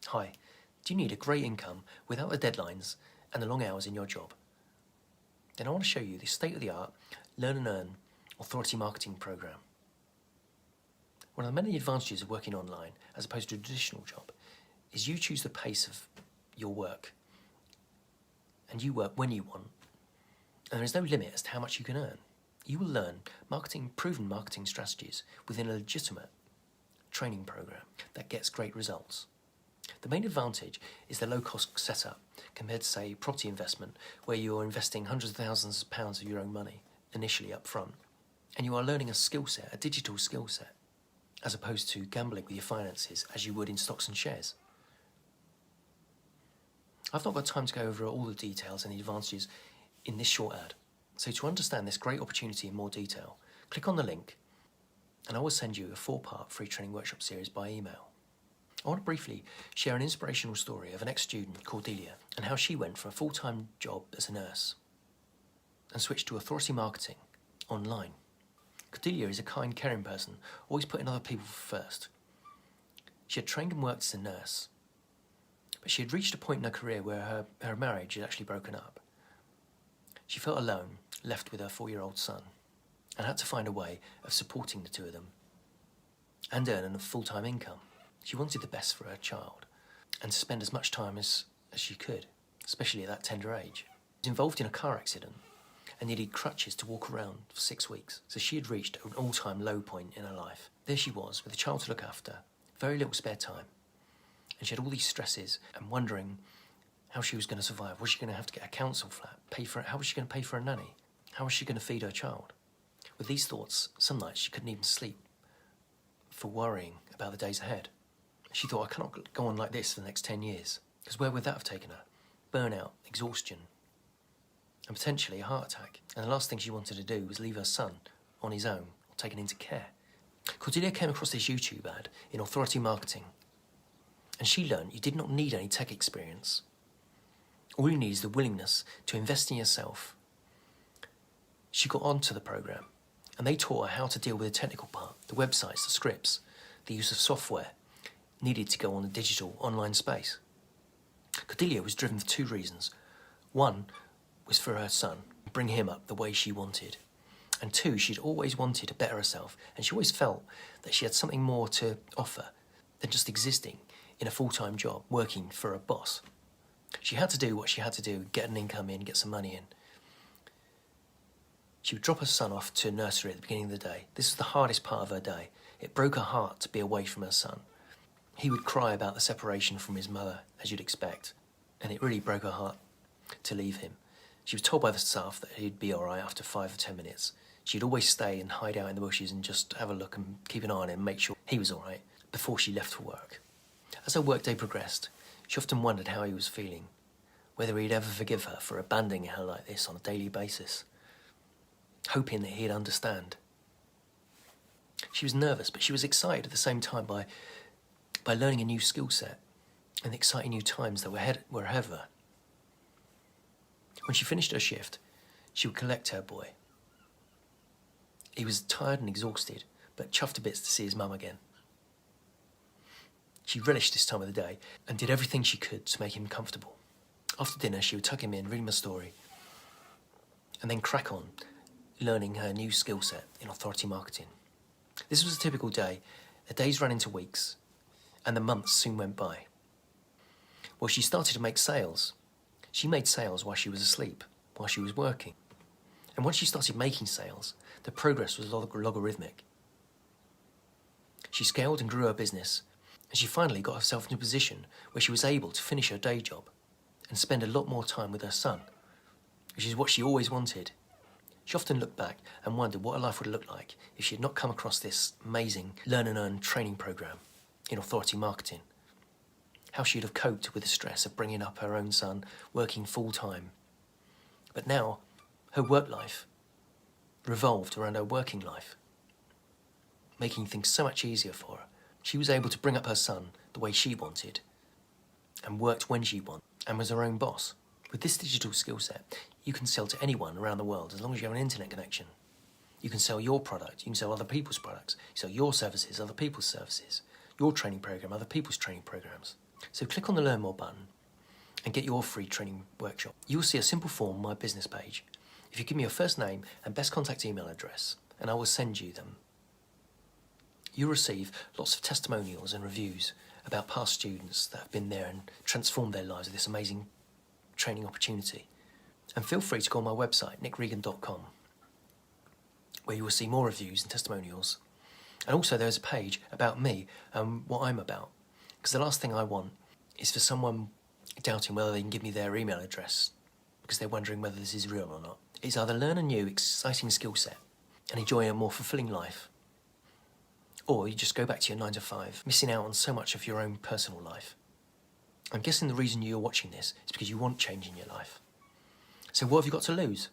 Hi, do you need a great income without the deadlines and the long hours in your job? Then I want to show you the state-of-the-art Learn and Earn authority marketing program. One of the many advantages of working online as opposed to a traditional job is you choose the pace of your work and you work when you want, and there is no limit as to how much you can earn. You will learn proven marketing strategies within a legitimate training program that gets great results. The main advantage is the low-cost setup compared to, say, property investment, where you're investing hundreds of thousands of pounds of your own money initially up front, and you are learning a skill set, a digital skill set, as opposed to gambling with your finances as you would in stocks and shares. I've not got time to go over all the details and the advantages in this short ad, so to understand this great opportunity in more detail, click on the link and I will send you a 4-part free training workshop series by email. I want to briefly share an inspirational story of an ex-student, Cordelia, and how she went from a full-time job as a nurse and switched to authority marketing online. Cordelia is a kind, caring person, always putting other people first. She had trained and worked as a nurse, but she had reached a point in her career where her marriage had actually broken up. She felt alone, left with her 4-year-old son, and had to find a way of supporting the two of them and earning a full-time income. She wanted the best for her child and to spend as much time as she could, especially at that tender age. She was involved in a car accident and needed crutches to walk around for 6 weeks, so she had reached an all-time low point in her life. There she was, with a child to look after, very little spare time, and she had all these stresses and wondering how she was going to survive. Was she going to have to get a council flat? How was she going to pay for a nanny? How was she going to feed her child? With these thoughts, some nights she couldn't even sleep for worrying about the days ahead. She thought, I cannot go on like this for the next 10 years, because where would that have taken her? Burnout, exhaustion, and potentially a heart attack. And the last thing she wanted to do was leave her son on his own or taken into care. Cordelia came across this YouTube ad in authority marketing, and she learned you did not need any tech experience. All you need is the willingness to invest in yourself. She got onto the program, and they taught her how to deal with the technical part, the websites, the scripts, the use of software needed to go on the digital online space. Cordelia was driven for 2 reasons. One was for her son, bring him up the way she wanted. And 2, she'd always wanted to better herself, and she always felt that she had something more to offer than just existing in a full-time job, working for a boss. She had to do what she had to do, get an income in, get some money in. She would drop her son off to nursery at the beginning of the day. This was the hardest part of her day. It broke her heart to be away from her son. He would cry about the separation from his mother, as you'd expect, and it really broke her heart to leave him. She was told by the staff that he'd be all right after 5 or 10 minutes. She'd always stay and hide out in the bushes and just have a look and keep an eye on him and make sure he was all right before she left for work. As her workday progressed, she often wondered how he was feeling, whether he'd ever forgive her for abandoning her like this on a daily basis, hoping that he'd understand. She was nervous, but she was excited at the same time by learning a new skill set and the exciting new times that were ahead of her. When she finished her shift, she would collect her boy. He was tired and exhausted, but chuffed to bits to see his mum again. She relished this time of the day and did everything she could to make him comfortable. After dinner, she would tuck him in, read him a story, and then crack on learning her new skill set in authority marketing. This was a typical day. The days ran into weeks, and the months soon went by. Well, she started to make sales. She made sales while she was asleep, while she was working. And once she started making sales, the progress was logarithmic. She scaled and grew her business, and she finally got herself in a position where she was able to finish her day job and spend a lot more time with her son, which is what she always wanted. She often looked back and wondered what her life would look like if she had not come across this amazing Learn and Earn training program in authority marketing. How she'd have coped with the stress of bringing up her own son, working full-time. But now, her work life revolved around her working life, making things so much easier for her. She was able to bring up her son the way she wanted and worked when she wanted and was her own boss. With this digital skill set, you can sell to anyone around the world as long as you have an internet connection. You can sell your product, you can sell other people's products, you sell your services, other people's services, your training program, other people's training programs. So click on the Learn More button and get your free training workshop. You'll see a simple form on my business page. If you give me your first name and best contact email address, and I will send you them. You'll receive lots of testimonials and reviews about past students that have been there and transformed their lives with this amazing training opportunity. And feel free to go on my website, nickregan.com, where you will see more reviews and testimonials. And also there's a page about me and what I'm about. Because the last thing I want is for someone doubting whether they can give me their email address because they're wondering whether this is real or not. It's either learn a new, exciting skill set and enjoy a more fulfilling life, or you just go back to your 9 to 5, missing out on so much of your own personal life. I'm guessing the reason you're watching this is because you want change in your life. So what have you got to lose?